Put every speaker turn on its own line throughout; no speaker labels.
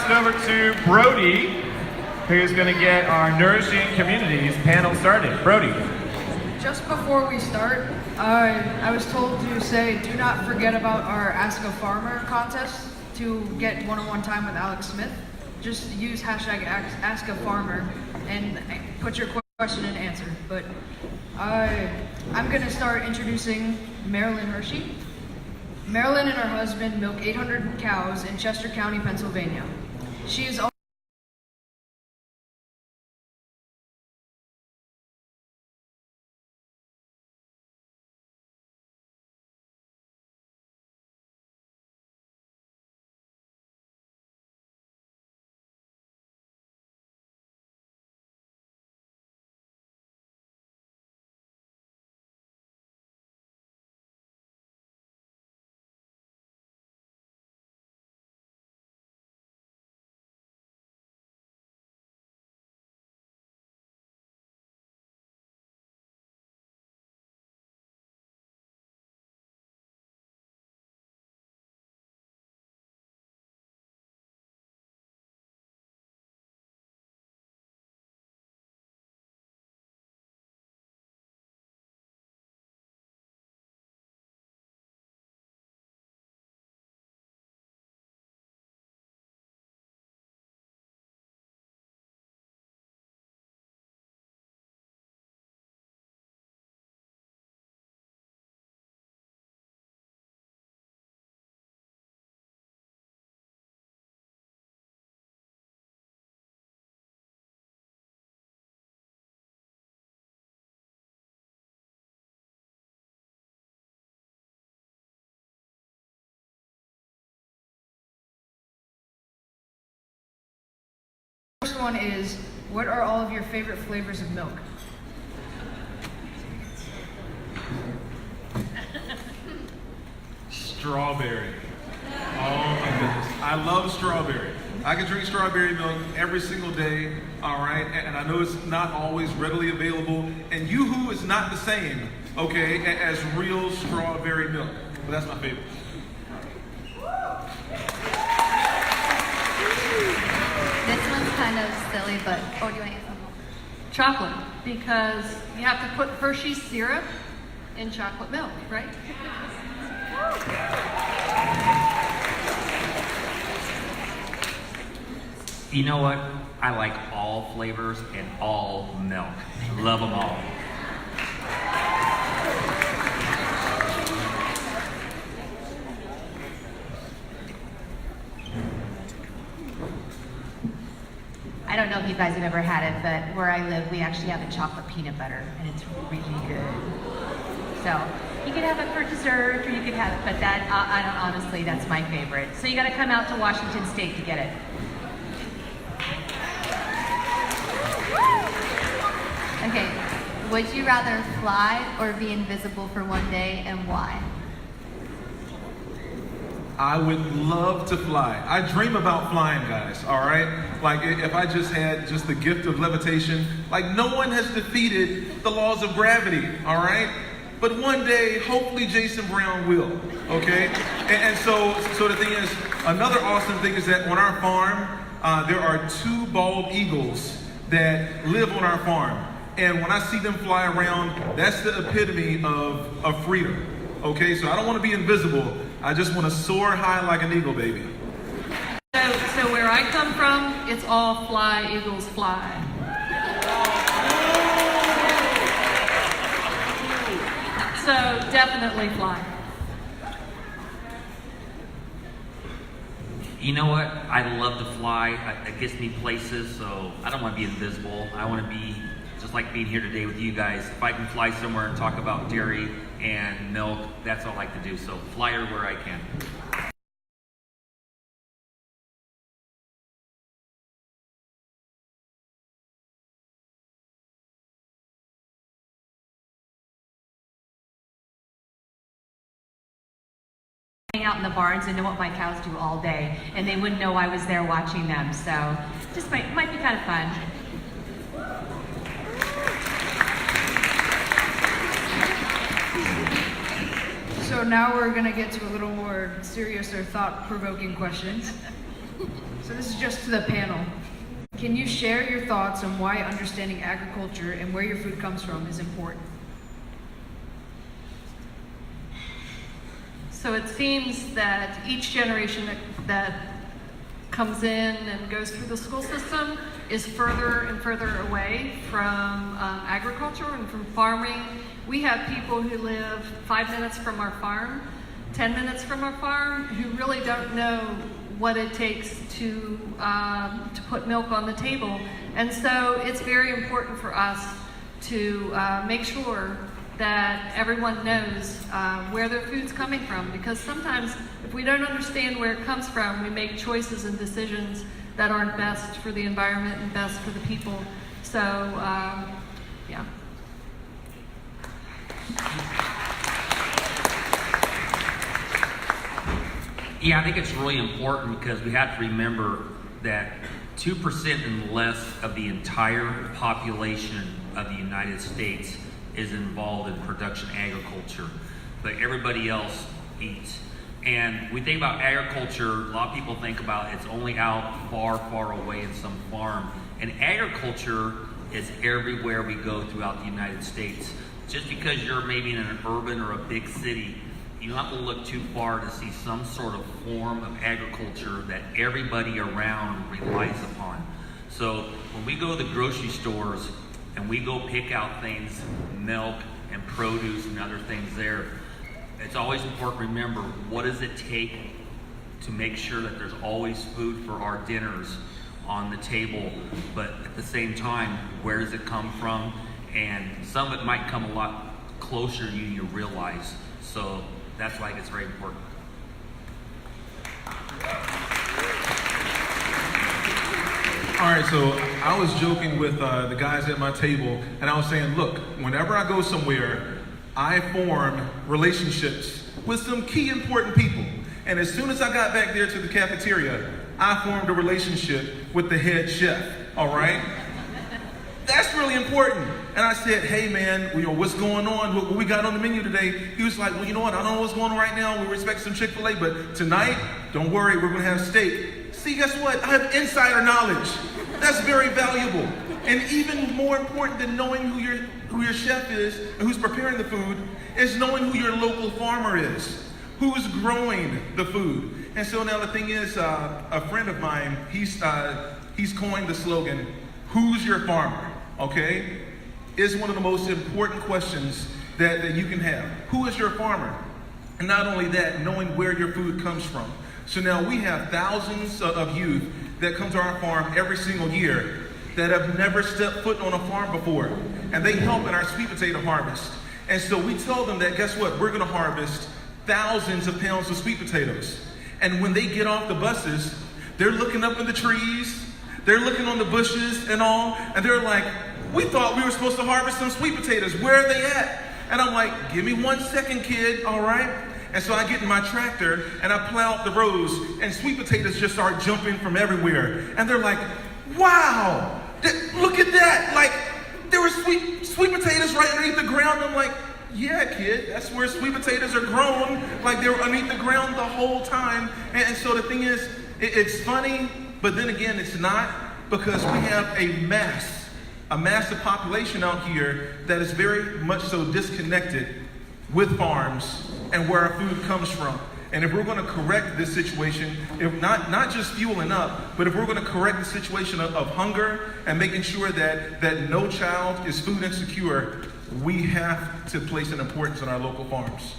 pass it over to Brody, who's going to get our Nourishing Communities panel started. Brody.
Just before we start, I was told to say, do not forget about our Ask a Farmer contest to get one-on-one time with Alex Smith. Just use hashtag Ask a Farmer and put your question and answer. But I'm going to start introducing Marilyn Hershey. Marilyn and her husband milk 800 cows in Chester County, Pennsylvania. She is First one is, what are all of your favorite flavors of milk?
Strawberry. Oh my goodness. I love strawberry. I can drink strawberry milk every single day, all right? And I know it's not always readily available. And Yoo-hoo is not the same, okay, as real strawberry milk. But that's my favorite.
This one's kind of silly, but do you want to get something?
Chocolate, because you have to put Hershey's syrup in chocolate milk, right?
You know what? I like all flavors and all milk. Love them all.
I don't know if you guys have ever had it, but where I live, we actually have a chocolate peanut butter, and it's really good. So you could have it for dessert, or you could have it, but that, honestly, that's my favorite. So you got to come out to Washington State to get it. Okay, would you rather fly or be invisible for one day, and why?
I would love to fly. I dream about flying, guys, all right? Like, if I just had just the gift of levitation, like, no one has defeated the laws of gravity, all right? But one day, hopefully Jason Brown will, okay? And so the thing is, another awesome thing is that on our farm, there are 2 bald eagles that live on our farm. And when I see them fly around, that's the epitome of freedom, okay? So I don't want to be invisible. I just want to soar high like an eagle, baby.
So where I come from, it's all fly, eagles fly. So definitely fly.
You know what? I love to fly. It gets me places, so I don't want to be invisible. I want to be just like being here today with you guys. If I can fly somewhere and talk about dairy and milk, that's all I like to do. So flyer where I can.
Hang out in the barns and know what my cows do all day, and they wouldn't know I was there watching them. So just might be kind of fun.
So now we're going to get to a little more serious or thought-provoking questions. So So this is just to the panel. Can you share your thoughts on why understanding agriculture and where your food comes from is important?
So it seems that each generation that comes in and goes through the school system is further and further away from agriculture and from farming. We have people who live 5 minutes from our farm, 10 minutes from our farm, who really don't know what it takes to put milk on the table. And so it's very important for us to make sure that everyone knows where their food's coming from, because sometimes if we don't understand where it comes from, we make choices and decisions that aren't best for the environment and best for the people. So, yeah.
Yeah, I think it's really important because we have to remember that 2% and less of the entire population of the United States is involved in production agriculture, but everybody else eats. And we think about agriculture, a lot of people think about it's only out far, far away in some farm. And agriculture is everywhere we go throughout the United States. Just because you're maybe in an urban or a big city, you don't have to look too far to see some sort of form of agriculture that everybody around relies upon. So when we go to the grocery stores and we go pick out things, milk and produce and other things there, it's always important to remember, what does it take to make sure that there's always food for our dinners on the table, but at the same time, where does it come from? And some of it might come a lot closer to you realize. So that's why it's very important.
All right, so I was joking with the guys at my table, and I was saying, look, whenever I go somewhere, I form relationships with some key important people. And as soon as I got back there to the cafeteria, I formed a relationship with the head chef, all right? That's really important. And I said, hey man, what's going on? What we got on the menu today? He was like, well, you know what? I don't know what's going on right now. We respect some Chick-fil-A, but tonight, don't worry, we're gonna have steak. See, guess what? I have insider knowledge. That's very valuable. And even more important than knowing who your chef is and who's preparing the food is knowing who your local farmer is, who's growing the food. And so now the thing is, a friend of mine, he's coined the slogan, "Who's your farmer?" Okay? Is one of the most important questions that you can have. Who is your farmer? And not only that, knowing where your food comes from. So now we have thousands of youth that come to our farm every single year that have never stepped foot on a farm before. And they help in our sweet potato harvest. And so we tell them that, guess what? We're gonna harvest thousands of pounds of sweet potatoes. And when they get off the buses, they're looking up in the trees, they're looking on the bushes and all, and they're like, we thought we were supposed to harvest some sweet potatoes. Where are they at? And I'm like, give me 1 second, kid, all right? And so I get in my tractor and I plow up the rows, and sweet potatoes just start jumping from everywhere. And they're like, wow, look at that. Like, there were sweet potatoes right underneath the ground. I'm like, yeah, kid, that's where sweet potatoes are grown. Like, they were underneath the ground the whole time. And so the thing is, it's funny, but then again, it's not, because we have a massive population out here that is very much so disconnected with farms and where our food comes from. And if we're going to correct this situation, if not just fueling up, but if we're going to correct the situation of hunger and making sure that no child is food insecure, we have to place an importance on our local farms.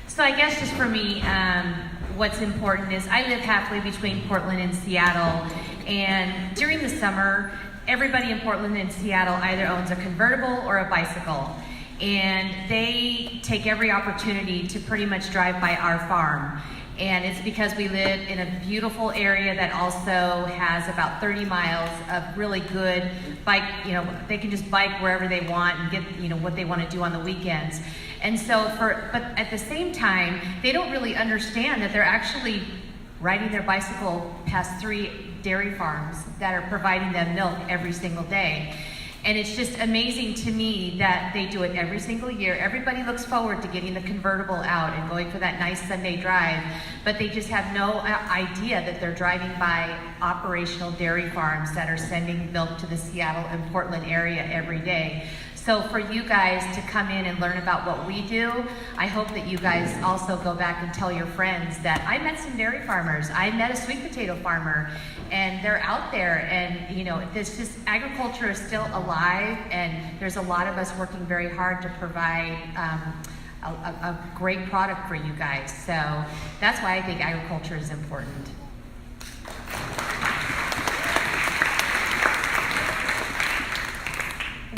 So I guess just for me, what's important is I live halfway between Portland and Seattle, and during the summer, everybody in Portland and Seattle either owns a convertible or a bicycle, and they take every opportunity to pretty much drive by our farm. And it's because we live in a beautiful area that also has about 30 miles of really good bike, they can just bike wherever they want and get, what they want to do on the weekends. And so but at the same time, they don't really understand that they're actually riding their bicycle past 3 dairy farms that are providing them milk every single day. And it's just amazing to me that they do it every single year. Everybody looks forward to getting the convertible out and going for that nice Sunday drive, but they just have no idea that they're driving by operational dairy farms that are sending milk to the Seattle and Portland area every day. So for you guys to come in and learn about what we do, I hope that you guys also go back and tell your friends that I met some dairy farmers. I met a sweet potato farmer, and they're out there, and you know, this just agriculture is still alive, and there's a lot of us working very hard to provide a great product for you guys. So that's why I think agriculture is important.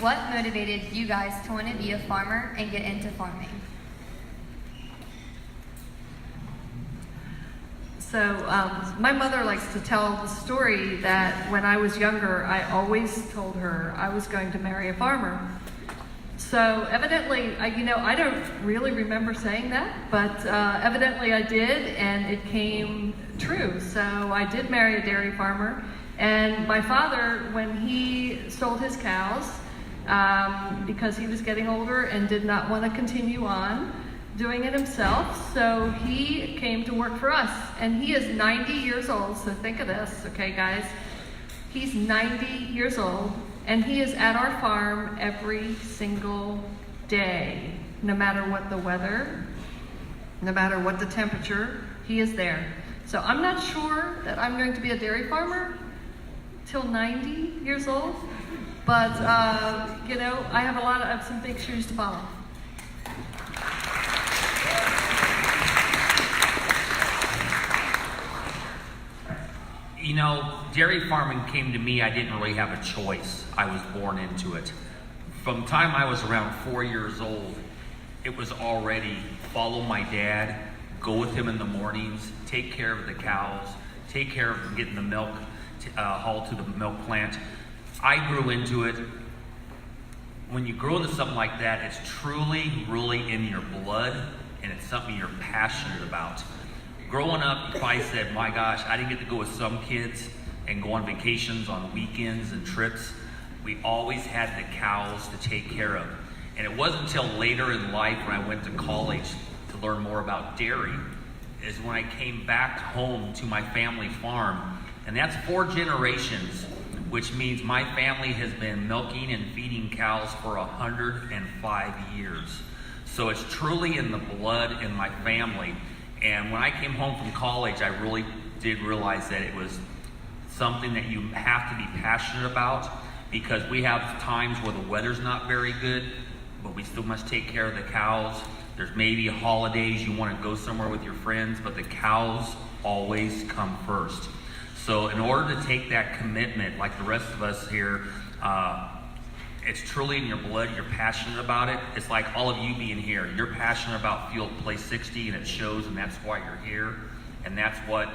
What motivated you guys to want to be a farmer and get into farming?
So my mother likes to tell the story that when I was younger, I always told her I was going to marry a farmer. So evidently, I don't really remember saying that, but evidently I did, and it came true. So I did marry a dairy farmer, and my father, when he sold his cows, because he was getting older and did not want to continue on doing it himself, so he came to work for us. And he is 90 years old, so think of this, okay guys? He's 90 years old, and he is at our farm every single day. No matter what the weather, no matter what the temperature, he is there. So I'm not sure that I'm going to be a dairy farmer till 90 years old, but I have some big shoes to follow.
You know, dairy farming came to me, I didn't really have a choice. I was born into it. From the time I was around 4 years old, it was already follow my dad, go with him in the mornings, take care of the cows, take care of getting the milk hauled to the milk plant. I grew into it. When you grow into something like that, it's truly, really in your blood, and it's something you're passionate about. Growing up, if I said, my gosh, I didn't get to go with some kids and go on vacations on weekends and trips, we always had the cows to take care of. And it wasn't until later in life when I went to college to learn more about dairy, is when I came back home to my family farm. And that's 4 generations, which means my family has been milking and feeding cows for 105 years. So it's truly in the blood in my family. And when I came home from college, I really did realize that it was something that you have to be passionate about, because we have times where the weather's not very good, but we still must take care of the cows. There's maybe holidays you want to go somewhere with your friends, but the cows always come first. So in order to take that commitment, like the rest of us here, it's truly in your blood, you're passionate about it. It's like all of you being here. You're passionate about Field Play 60, and it shows, and that's why you're here. And that's what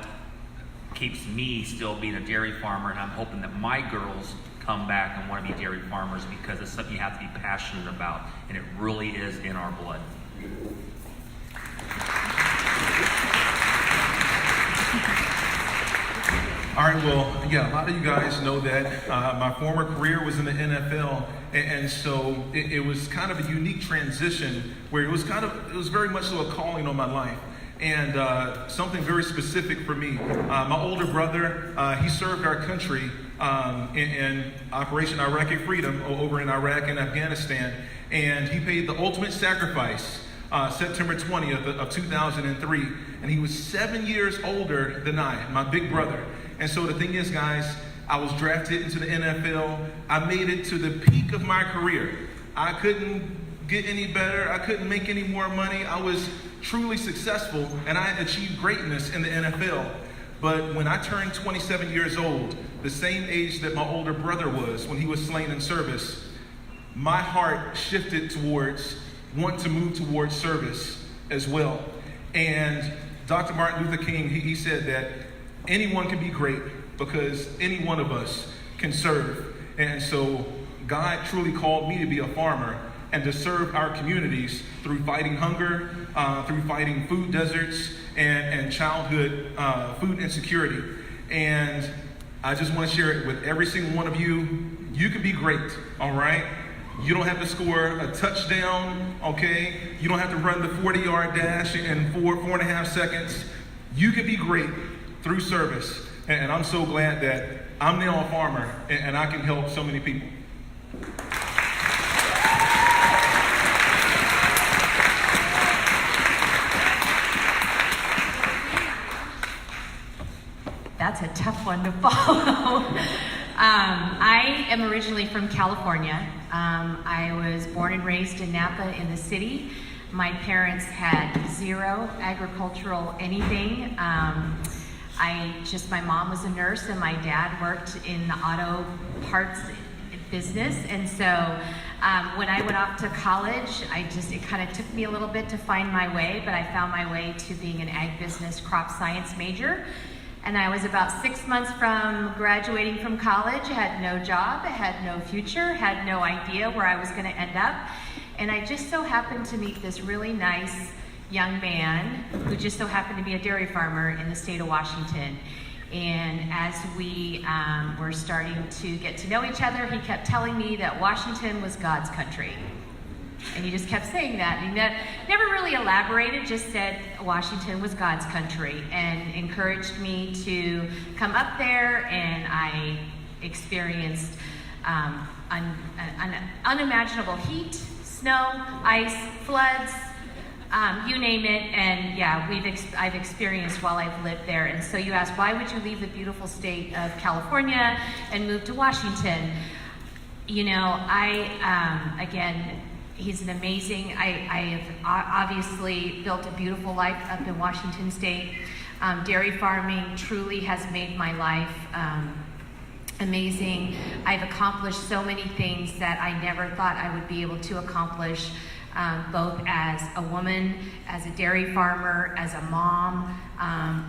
keeps me still being a dairy farmer, and I'm hoping that my girls come back and want to be dairy farmers, because it's something you have to be passionate about, and it really is in our blood.
All right, well, yeah, a lot of you guys know that my former career was in the NFL, and so it was kind of a unique transition where it was very much so a calling on my life, and something very specific for me. My older brother, he served our country in Operation Iraqi Freedom over in Iraq and Afghanistan, and he paid the ultimate sacrifice September 20th of 2003, and he was 7 years older than I, my big brother. And so the thing is, guys, I was drafted into the NFL. I made it to the peak of my career. I couldn't get any better. I couldn't make any more money. I was truly successful, and I achieved greatness in the NFL. But when I turned 27 years old, the same age that my older brother was when he was slain in service, my heart shifted towards want to move towards service as well. And Dr. Martin Luther King, he said that anyone can be great because any one of us can serve. And so God truly called me to be a farmer and to serve our communities through fighting hunger, through fighting food deserts and childhood food insecurity. And I just want to share it with every single one of you. You can be great, all right? You don't have to score a touchdown, okay? You don't have to run the 40-yard dash in 4.5 seconds. You can be great through service. And I'm so glad that I'm now a farmer and I can help so many people.
That's a tough one to follow. I am originally from California. I was born and raised in Napa in the city. My parents had zero agricultural anything. My mom was a nurse and my dad worked in the auto parts business. And so when I went off to college, it kind of took me a little bit to find my way, but I found my way to being an ag business crop science major. And I was about 6 months from graduating from college, had no job, had no future, had no idea where I was going to end up. And I just so happened to meet this really nice young man who just so happened to be a dairy farmer in the state of Washington. And as we were starting to get to know each other, he kept telling me that Washington was God's country. And he just kept saying that. And he never really elaborated, just said Washington was God's country and encouraged me to come up there. And I experienced unimaginable heat, snow, ice, floods, you name it. And yeah, I've experienced while I've lived there. And so you ask, why would you leave the beautiful state of California and move to Washington? You know, again, he's an amazing, I have obviously built a beautiful life up in Washington State. Dairy farming truly has made my life amazing. I've accomplished so many things that I never thought I would be able to accomplish, both as a woman, as a dairy farmer, as a mom.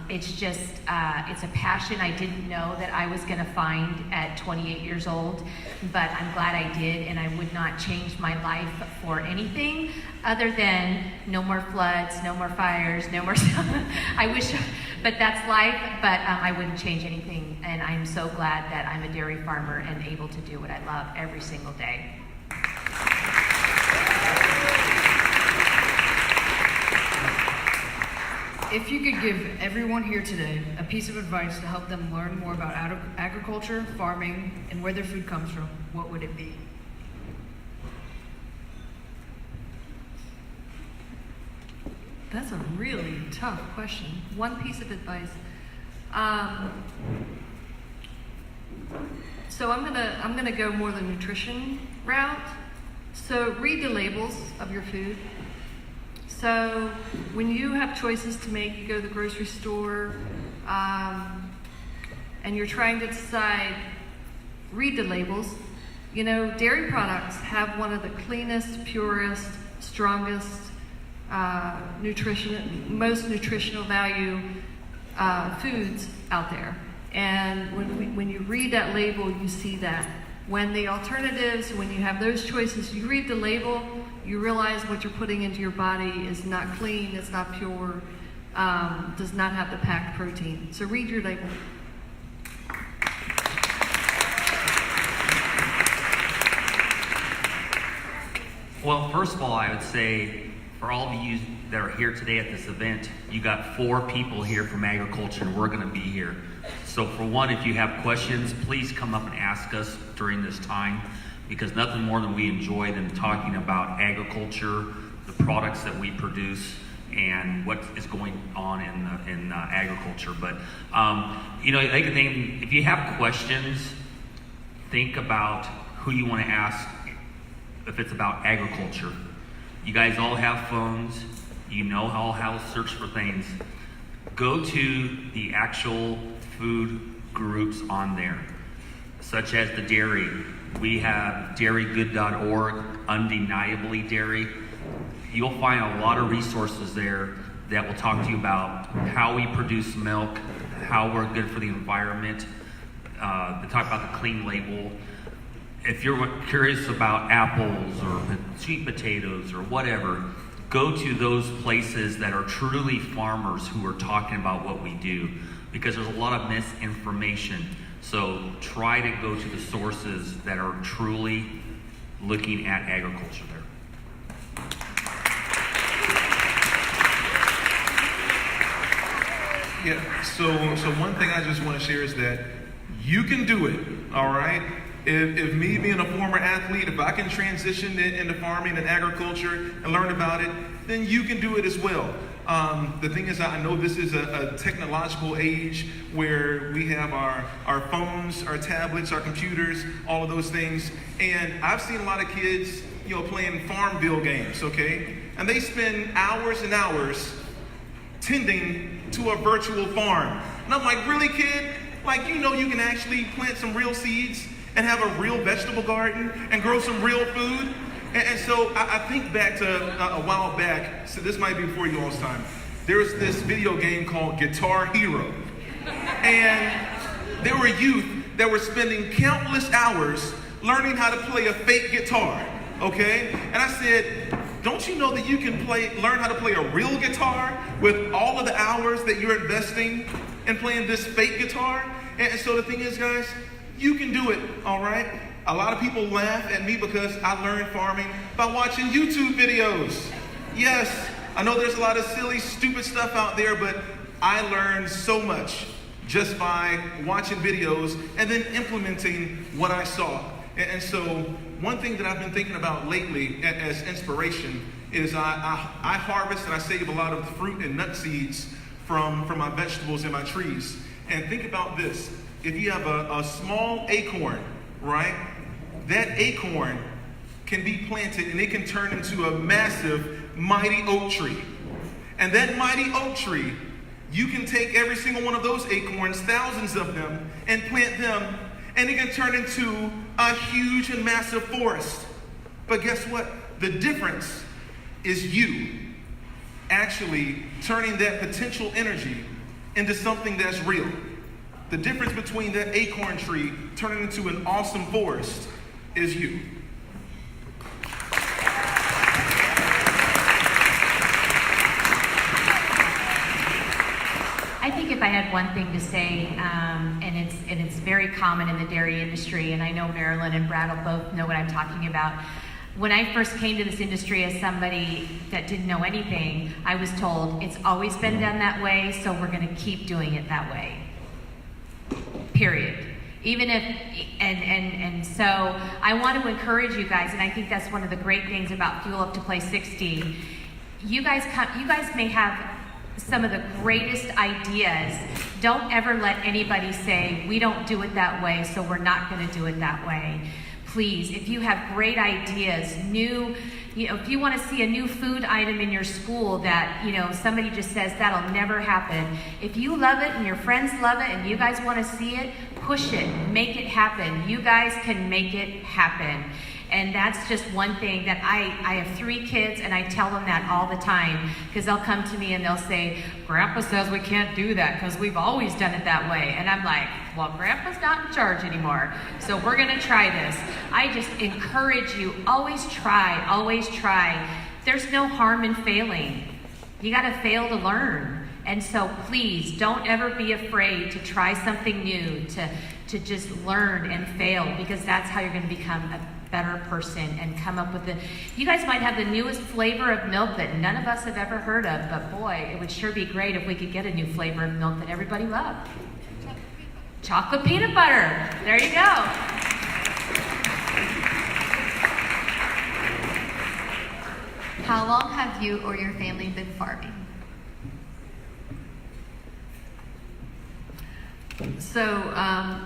It's just, it's a passion I didn't know that I was gonna find at 28 years old, but I'm glad I did, and I would not change my life for anything other than no more floods, no more fires, no more, I wish, but that's life, but I wouldn't change anything, and I'm so glad that I'm a dairy farmer and able to do what I love every single day.
If you could give everyone here today a piece of advice to help them learn more about agriculture, farming, and where their food comes from, what would it be?
That's a really tough question. One piece of advice. So I'm gonna go more the nutrition route. So read the labels of your food. So when you have choices to make, you go to the grocery store, and you're trying to decide, read the labels. You know, dairy products have one of the cleanest, purest, strongest, most nutritional value foods out there. And when you read that label, you see that. When the alternatives, when you have those choices, you read the label, you realize what you're putting into your body is not clean, it's not pure, does not have the packed protein. So read your label.
Well, first of all, I would say for all of you that are here today at this event, you got 4 people here from agriculture, and we're going to be here. So for one, if you have questions, please come up and ask us during this time, because nothing more than we enjoy than talking about agriculture, the products that we produce, and what is going on in agriculture. But you know, I think if you have questions, think about who you want to ask. If it's about agriculture, you guys all have phones. You know how to search for things. Go to the actual food groups on there, such as the dairy. We have dairygood.org, undeniably dairy. You'll find a lot of resources there that will talk to you about how we produce milk, how we're good for the environment. They talk about the clean label. If you're curious about apples or sweet potatoes or whatever, go to those places that are truly farmers who are talking about what we do, because there's a lot of misinformation. So try to go to the sources that are truly looking at agriculture there.
Yeah, so one thing I just want to share is that you can do it, all right? If me being a former athlete, if I can transition into farming and agriculture and learn about it, then you can do it as well. The thing is, I know this is a technological age where we have our phones, our tablets, our computers, all of those things. And I've seen a lot of kids, playing Farmville games, okay? And they spend hours and hours tending to a virtual farm. And I'm like, really, kid? Like, you can actually plant some real seeds and have a real vegetable garden and grow some real food? And so I think back to a while back, so this might be before you all's time, there was this video game called Guitar Hero. And there were youth that were spending countless hours learning how to play a fake guitar, okay? And I said, don't you know that you can learn how to play a real guitar with all of the hours that you're investing in playing this fake guitar? And so the thing is, guys, you can do it, all right? A lot of people laugh at me because I learned farming by watching YouTube videos. Yes, I know there's a lot of silly, stupid stuff out there, but I learned so much just by watching videos and then implementing what I saw. And so one thing that I've been thinking about lately as inspiration is I harvest and I save a lot of fruit and nut seeds from my vegetables and my trees. And think about this. If you have a small acorn, right? That acorn can be planted and it can turn into a massive, mighty oak tree. And that mighty oak tree, you can take every single one of those acorns, thousands of them, and plant them, and it can turn into a huge and massive forest. But guess what? The difference is you actually turning that potential energy into something that's real. The difference between that acorn tree turning into an awesome forest is you.
I think if I had one thing to say, and it's very common in the dairy industry, and I know Marilyn and Brad will both know what I'm talking about. When I first came to this industry as somebody that didn't know anything, I was told it's always been done that way, so we're going to keep doing it that way. Period. Even if, and so I want to encourage you guys, and I think that's one of the great things about Fuel Up to Play 60. You guys may have some of the greatest ideas. Don't ever let anybody say, we don't do it that way, so we're not going to do it that way. Please, if you have great ideas, if you want to see a new food item in your school that, somebody just says that'll never happen. If you love it and your friends love it and you guys want to see it, push it, make it happen. You guys can make it happen. And that's just one thing that I have 3 kids, and I tell them that all the time, because they'll come to me and they'll say, Grandpa says we can't do that because we've always done it that way. And I'm like, well, Grandpa's not in charge anymore, so we're going to try this. I just encourage you, always try, always try. There's no harm in failing. You got to fail to learn. And so please, don't ever be afraid to try something new, to just learn and fail, because that's how you're going to become a better person and come up with you guys might have the newest flavor of milk that none of us have ever heard of, but boy, it would sure be great if we could get a new flavor of milk that everybody loved. Chocolate peanut butter. There you go.
How long have you or your family been farming?
So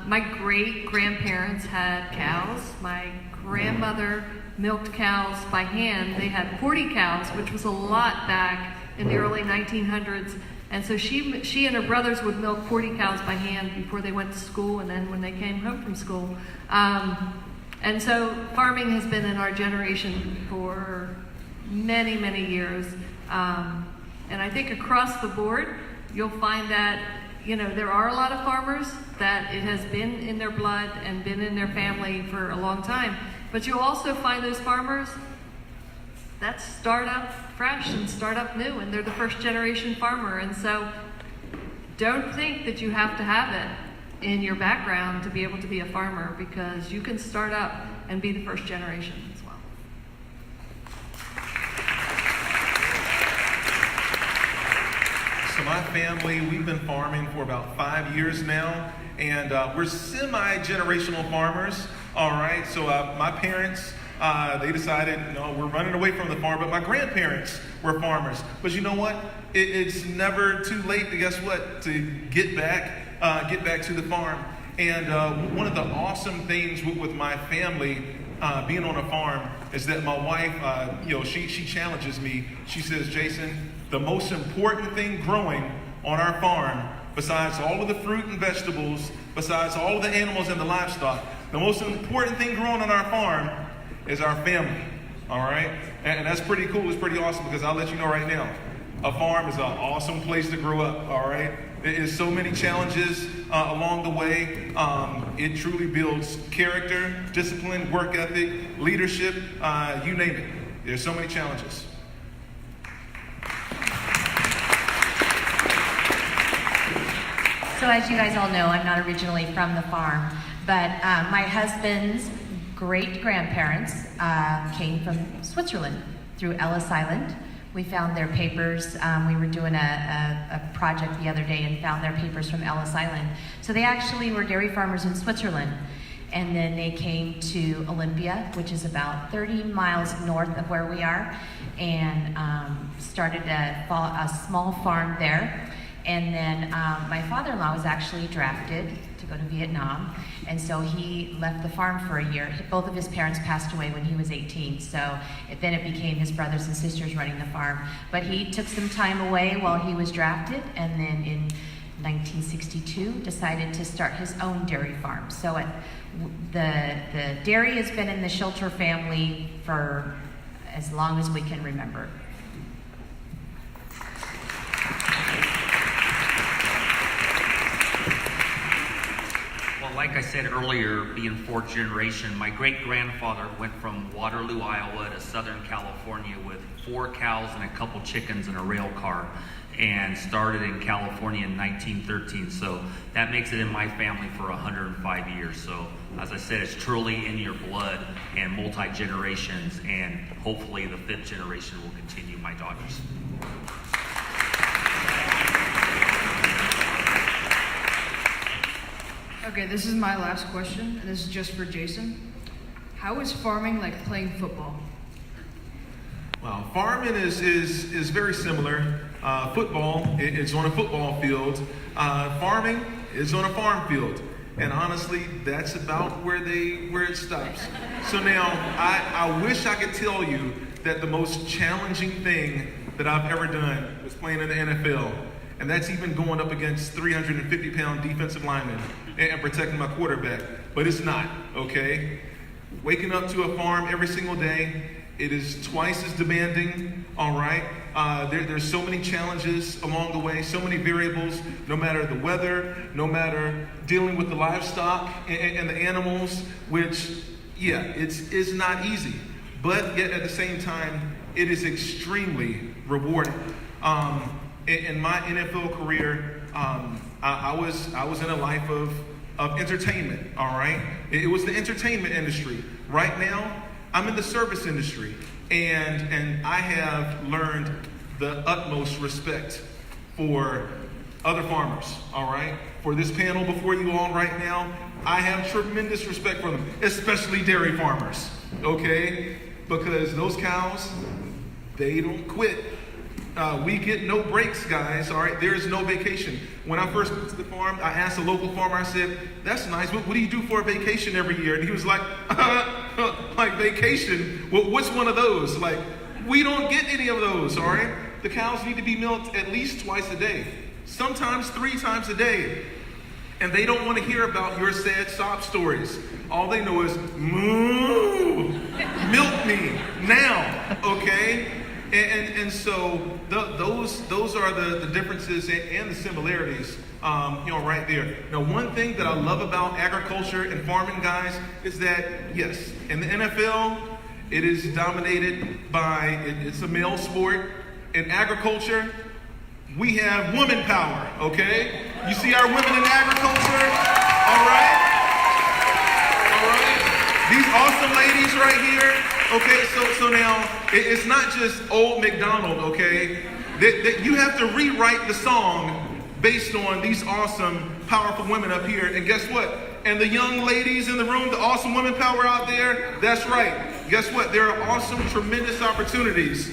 my great-grandparents had cows. My grandmother milked cows by hand. They had 40 cows, which was a lot back in the early 1900s. And so she and her brothers would milk 40 cows by hand before they went to school and then when they came home from school. And so farming has been in our generation for many, many years. And I think across the board, you'll find that there are a lot of farmers that it has been in their blood and been in their family for a long time. But you'll also find those farmers that start up fresh and start up new, and they're the first generation farmer. And so don't think that you have to have it. in your background to be able to be a farmer, because you can start up and be the first generation as well.
So my family, we've been farming for about 5 years now, and we're semi-generational farmers, all right? So my parents, they decided, no, we're running away from the farm, but my grandparents were farmers. But you know what? It's never too late to, guess what, to get back to the farm. And one of the awesome things with my family being on a farm is that my wife, she challenges me. She says, Jason, the most important thing growing on our farm, besides all of the fruit and vegetables, besides all of the animals and the livestock, the most important thing growing on our farm is our family, all right? And that's pretty cool. It's pretty awesome, because I'll let you know right now, a farm is an awesome place to grow up, all right? There's so many challenges along the way. It truly builds character, discipline, work ethic, leadership, you name it. There's so many challenges.
So as you guys all know, I'm not originally from the farm, but my husband's great-grandparents came from Switzerland through Ellis Island. We found their papers. We were doing a project the other day and found their papers from Ellis Island. So they actually were dairy farmers in Switzerland. And then they came to Olympia, which is about 30 miles north of where we are, and started a small farm there. And then my father-in-law was actually drafted to go to Vietnam, and so he left the farm for a year. Both of his parents passed away when he was 18, so then it became his brothers and sisters running the farm. But he took some time away while he was drafted, and then in 1962 decided to start his own dairy farm. So the dairy has been in the Schulter family for as long as we can remember.
Like I said earlier, being fourth generation, my great-grandfather went from Waterloo, Iowa to Southern California with 4 cows and a couple chickens in a rail car, and started in California in 1913. So that makes it in my family for 105 years. So as I said, it's truly in your blood and multi-generations, and hopefully the 5th generation will continue, my daughters.
Okay, this is my last question, and this is just for Jason. How is farming like playing football?
Well, farming is very similar. Football is on a football field. Farming is on a farm field. And honestly, that's about where it stops. So now, I wish I could tell you that the most challenging thing that I've ever done was playing in the NFL. And that's even going up against 350-pound defensive linemen and protecting my quarterback. But it's not, okay? Waking up to a farm every single day, it is twice as demanding, all right? There's so many challenges along the way, so many variables, no matter the weather, no matter dealing with the livestock and the animals, which, yeah, it's not easy. But yet at the same time, it is extremely rewarding. In my NFL career, I was in a life of entertainment, all right? It was the entertainment industry. Right now, I'm in the service industry, and I have learned the utmost respect for other farmers, all right? For this panel before you all right now, I have tremendous respect for them, especially dairy farmers, okay? Because those cows, they don't quit. We get no breaks, guys, all right? There is no vacation. When I first went to the farm, I asked a local farmer, I said, that's nice, what do you do for a vacation every year? And he was like, like vacation? Well, what's one of those? Like, we don't get any of those, all right? The cows need to be milked at least twice a day, sometimes 3 times a day. And they don't want to hear about your sad sob stories. All they know is, moo, milk me now, okay? And so those are the differences and the similarities, right there. Now, one thing that I love about agriculture and farming, guys, is that, yes, in the NFL, it is dominated by, it's a male sport. In agriculture, we have woman power, okay? You see our women in agriculture? All right? All right? These awesome ladies right here. Okay, so now, it's not just Old McDonald, okay? That you have to rewrite the song based on these awesome, powerful women up here. And guess what? And the young ladies in the room, the awesome women power out there, that's right. Guess what? There are awesome, tremendous opportunities,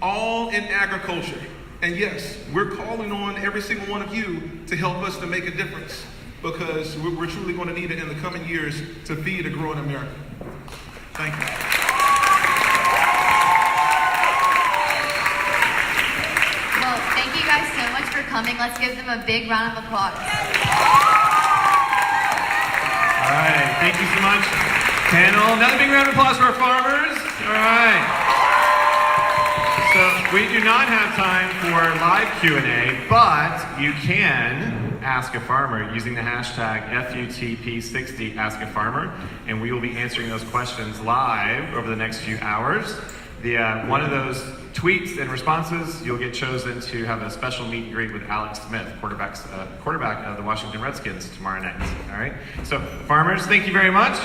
all in agriculture. And yes, we're calling on every single one of you to help us to make a difference, because we're truly going to need it in the coming years to feed a growing America. Thank you.
Well, thank you guys so much for coming. Let's give them a big round of applause.
All right, thank you so much, panel. Another big round of applause for our farmers. All right. So we do not have time for live Q&A, but you can ask a farmer using the hashtag FUTP60 Ask a Farmer, and we will be answering those questions live over the next few hours. One of those tweets and responses, you'll get chosen to have a special meet and greet with Alex Smith, quarterback of the Washington Redskins tomorrow night. All right. So farmers, thank you very much.